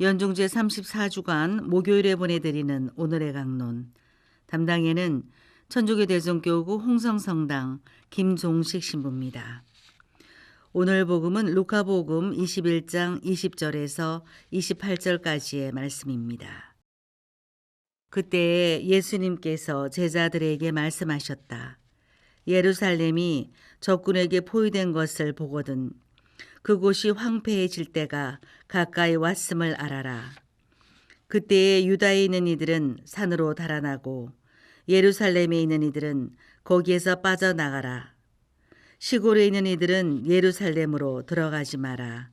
연중제 34주간 목요일에 보내드리는 오늘의 강론. 담당에는 천주교 대성교구 홍성성당 김종식 신부입니다. 오늘 복음은 루카복음 21장 20절에서 28절까지의 말씀입니다. 그때에 예수님께서 제자들에게 말씀하셨다. 예루살렘이 적군에게 포위된 것을 보거든 그곳이 황폐해질 때가 가까이 왔음을 알아라. 그때에 유다에 있는 이들은 산으로 달아나고 예루살렘에 있는 이들은 거기에서 빠져나가라. 시골에 있는 이들은 예루살렘으로 들어가지 마라.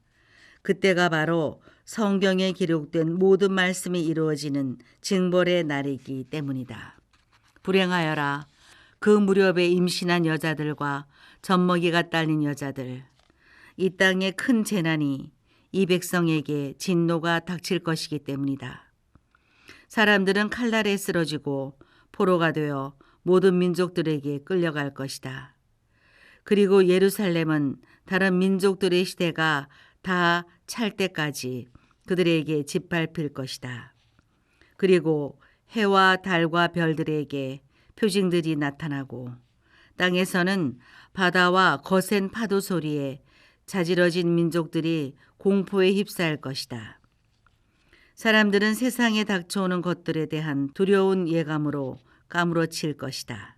그때가 바로 성경에 기록된 모든 말씀이 이루어지는 징벌의 날이기 때문이다. 불행하여라. 그 무렵에 임신한 여자들과 젖먹이가 딸린 여자들. 이 땅에 큰 재난이 이 백성에게 진노가 닥칠 것이기 때문이다. 사람들은 칼날에 쓰러지고 포로가 되어 모든 민족들에게 끌려갈 것이다. 그리고 예루살렘은 다른 민족들의 시대가 다 찰 때까지 그들에게 짓밟힐 것이다. 그리고 해와 달과 별들에게 표징들이 나타나고 땅에서는 바다와 거센 파도 소리에 자지러진 민족들이 공포에 휩싸일 것이다. 사람들은 세상에 닥쳐오는 것들에 대한 두려운 예감으로 까무러칠 것이다.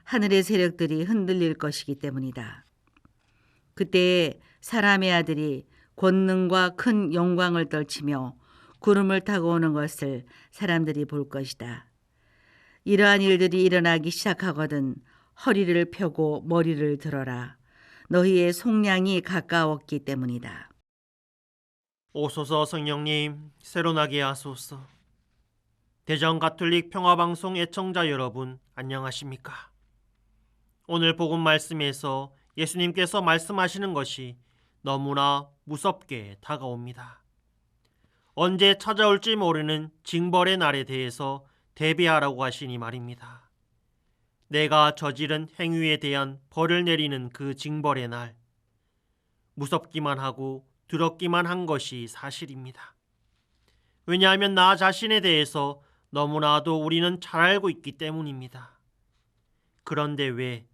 하늘의 세력들이 흔들릴 것이기 때문이다. 그때에 사람의 아들이 권능과 큰 영광을 떨치며 구름을 타고 오는 것을 사람들이 볼 것이다. 이러한 일들이 일어나기 시작하거든 허리를 펴고 머리를 들어라. 너희의 속량이 가까웠기 때문이다. 오소서 성령님, 새로나게 하소서. 대전 가톨릭 평화방송 애청자 여러분, 안녕하십니까? 오늘 복음 말씀에서 예수님께서 말씀하시는 것이 너무나 무섭게 다가옵니다. 언제 찾아올지 모르는 징벌의 날에 대해서 대비하라고 하시니 말입니다. 내가 저지른 행위에 대한 벌을 내리는 그 징벌의 날, 무섭기만 하고 두렵기만 한 것이 사실입니다. 왜냐하면 나 자신에 대해서 너무나도 우리는 잘 알고 있기 때문입니다. 그런데 왜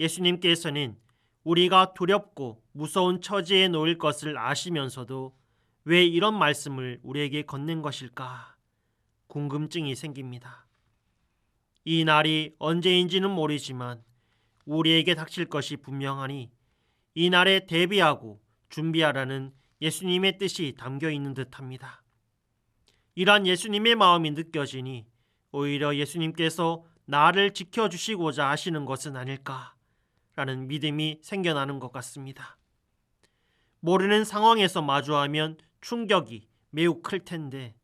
예수님께서는 우리가 두렵고 무서운 처지에 놓일 것을 아시면서도 왜 이런 말씀을 우리에게 건넨 것일까? 궁금증이 생깁니다. 이 날이 언제인지는 모르지만 우리에게 닥칠 것이 분명하니 이 날에 대비하고 준비하라는 예수님의 뜻이 담겨 있는 듯합니다. 이러한 예수님의 마음이 느껴지니 오히려 예수님께서 나를 지켜주시고자 하시는 것은 아닐까라는 믿음이 생겨나는 것 같습니다. 모르는 상황에서 마주하면 충격이 매우 클 텐데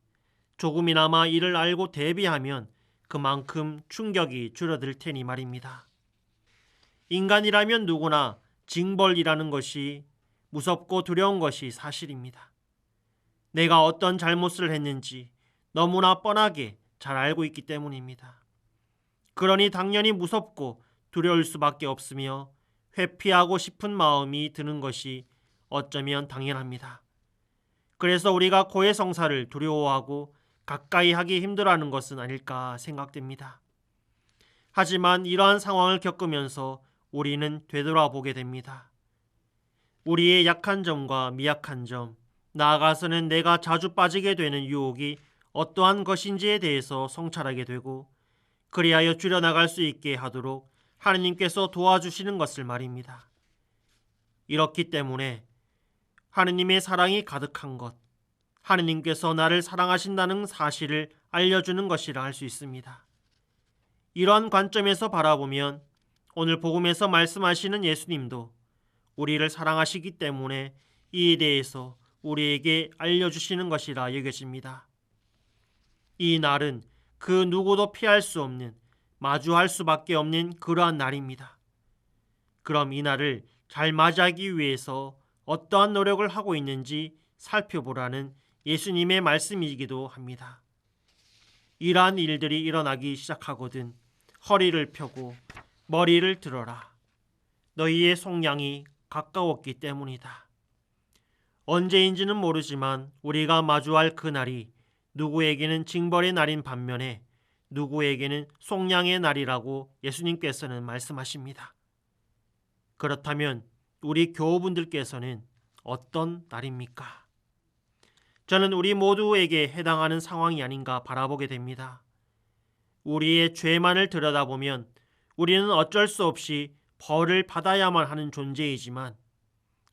조금이나마 이를 알고 대비하면 그만큼 충격이 줄어들 테니 말입니다. 인간이라면 누구나 징벌이라는 것이 무섭고 두려운 것이 사실입니다. 내가 어떤 잘못을 했는지 너무나 뻔하게 잘 알고 있기 때문입니다. 그러니 당연히 무섭고 두려울 수밖에 없으며 회피하고 싶은 마음이 드는 것이 어쩌면 당연합니다. 그래서 우리가 고해성사를 두려워하고 가까이 하기 힘들어하는 것은 아닐까 생각됩니다. 하지만 이러한 상황을 겪으면서 우리는 되돌아보게 됩니다. 우리의 약한 점과 미약한 점, 나아가서는 내가 자주 빠지게 되는 유혹이 어떠한 것인지에 대해서 성찰하게 되고 그리하여 줄여나갈 수 있게 하도록 하느님께서 도와주시는 것을 말입니다. 이렇기 때문에 하느님의 사랑이 가득한 것, 하느님께서 나를 사랑하신다는 사실을 알려주는 것이라 할 수 있습니다. 이러한 관점에서 바라보면 오늘 복음에서 말씀하시는 예수님도 우리를 사랑하시기 때문에 이에 대해서 우리에게 알려주시는 것이라 여겨집니다. 이 날은 그 누구도 피할 수 없는, 마주할 수밖에 없는 그러한 날입니다. 그럼 이 날을 잘 맞이하기 위해서 어떠한 노력을 하고 있는지 살펴보라는 예수님의 말씀이기도 합니다. 이러한 일들이 일어나기 시작하거든 허리를 펴고 머리를 들어라. 너희의 속량이 가까웠기 때문이다. 언제인지는 모르지만 우리가 마주할 그 날이 누구에게는 징벌의 날인 반면에 누구에게는 속량의 날이라고 예수님께서는 말씀하십니다. 그렇다면 우리 교우분들께서는 어떤 날입니까? 저는 우리 모두에게 해당하는 상황이 아닌가 바라보게 됩니다. 우리의 죄만을 들여다보면 우리는 어쩔 수 없이 벌을 받아야만 하는 존재이지만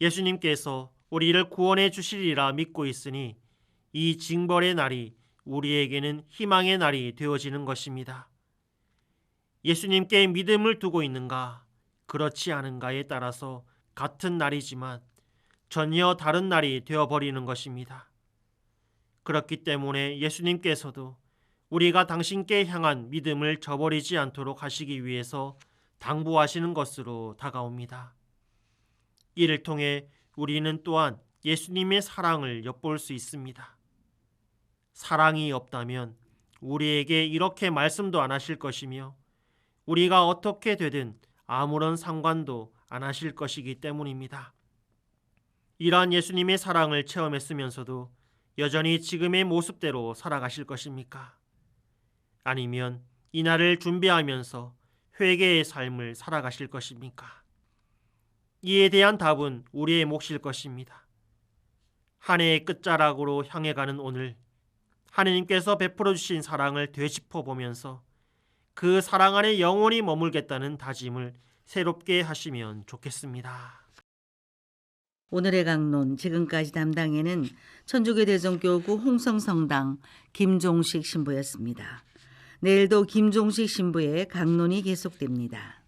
예수님께서 우리를 구원해 주시리라 믿고 있으니 이 징벌의 날이 우리에게는 희망의 날이 되어지는 것입니다. 예수님께 믿음을 두고 있는가, 그렇지 않은가에 따라서 같은 날이지만 전혀 다른 날이 되어버리는 것입니다. 그렇기 때문에 예수님께서도 우리가 당신께 향한 믿음을 저버리지 않도록 하시기 위해서 당부하시는 것으로 다가옵니다. 이를 통해 우리는 또한 예수님의 사랑을 엿볼 수 있습니다. 사랑이 없다면 우리에게 이렇게 말씀도 안 하실 것이며 우리가 어떻게 되든 아무런 상관도 안 하실 것이기 때문입니다. 이러한 예수님의 사랑을 체험했으면서도 여전히 지금의 모습대로 살아가실 것입니까? 아니면 이날을 준비하면서 회개의 삶을 살아가실 것입니까? 이에 대한 답은 우리의 몫일 것입니다. 한 해의 끝자락으로 향해 가는 오늘, 하느님께서 베풀어 주신 사랑을 되짚어 보면서 그 사랑 안에 영원히 머물겠다는 다짐을 새롭게 하시면 좋겠습니다. 오늘의 강론 지금까지 담당에는 천주교 대전교구 홍성성당 김종식 신부였습니다. 내일도 김종식 신부의 강론이 계속됩니다.